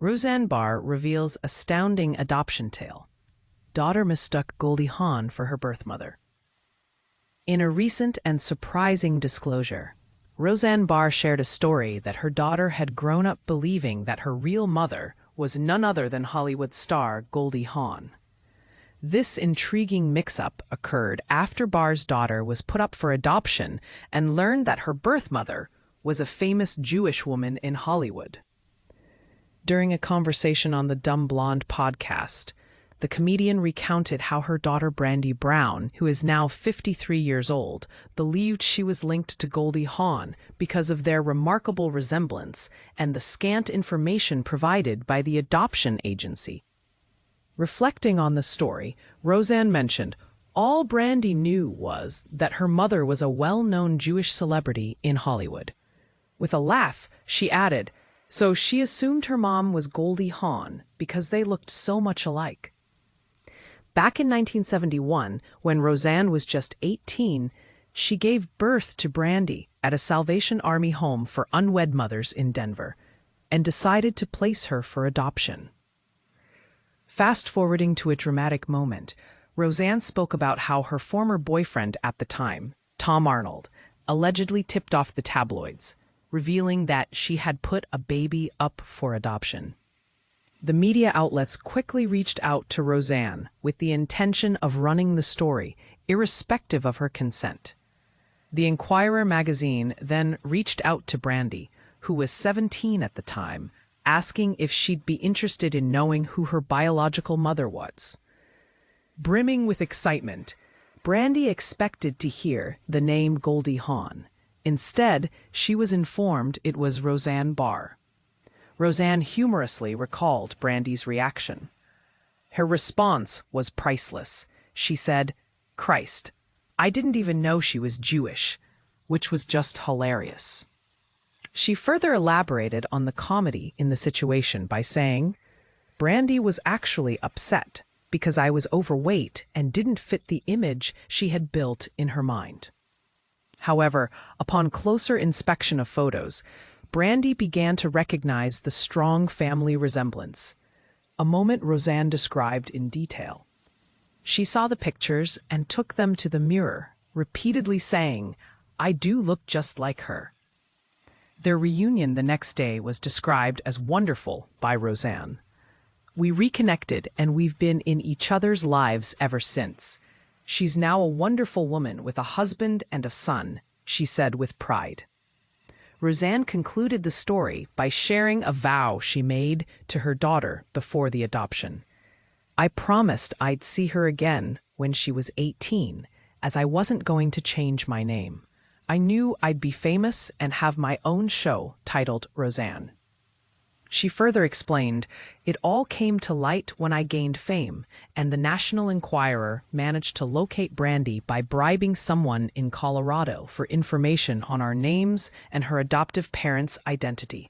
Roseanne Barr reveals astounding adoption tale. Daughter mistook Goldie Hawn for her birth mother. In a recent and surprising disclosure, Roseanne Barr shared a story that her daughter had grown up believing that her real mother was none other than Hollywood star Goldie Hawn. This intriguing mix-up occurred after Barr's daughter was put up for adoption and learned that her birth mother was a famous Jewish woman in Hollywood. During a conversation on the Dumb Blonde podcast, the comedian recounted how her daughter Brandy Brown, who is now 53 years old, believed she was linked to Goldie Hawn because of their remarkable resemblance and the scant information provided by the adoption agency. Reflecting on the story, Roseanne mentioned, all Brandy knew was that her mother was a well-known Jewish celebrity in Hollywood. With a laugh, she added, so she assumed her mom was Goldie Hawn because they looked so much alike. Back in 1971, when Roseanne was just 18, she gave birth to Brandy at a Salvation Army home for unwed mothers in Denver and decided to place her for adoption. Fast-forwarding to a dramatic moment, Roseanne spoke about how her former boyfriend at the time, Tom Arnold, allegedly tipped off the tabloids, revealing that she had put a baby up for adoption. The media outlets quickly reached out to Roseanne with the intention of running the story, irrespective of her consent. The Inquirer magazine then reached out to Brandy, who was 17 at the time, asking if she'd be interested in knowing who her biological mother was. Brimming with excitement, Brandy expected to hear the name Goldie Hawn. Instead, she was informed it was Roseanne Barr. Roseanne humorously recalled Brandy's reaction. Her response was priceless. She said, "Christ, I didn't even know she was Jewish," which was just hilarious. She further elaborated on the comedy in the situation by saying, Brandy was actually upset because I was overweight and didn't fit the image she had built in her mind. However, upon closer inspection of photos, Brandy began to recognize the strong family resemblance, a moment Roseanne described in detail. She saw the pictures and took them to the mirror, repeatedly saying, "I do look just like her." Their reunion the next day was described as wonderful by Roseanne. "We reconnected and we've been in each other's lives ever since. She's now a wonderful woman with a husband and a son," she said with pride. Roseanne concluded the story by sharing a vow she made to her daughter before the adoption. "I promised I'd see her again when she was 18, as I wasn't going to change my name. I knew I'd be famous and have my own show titled Roseanne." She further explained, "It all came to light when I gained fame, and the National Enquirer managed to locate Brandy by bribing someone in Colorado for information on our names and her adoptive parents' identity.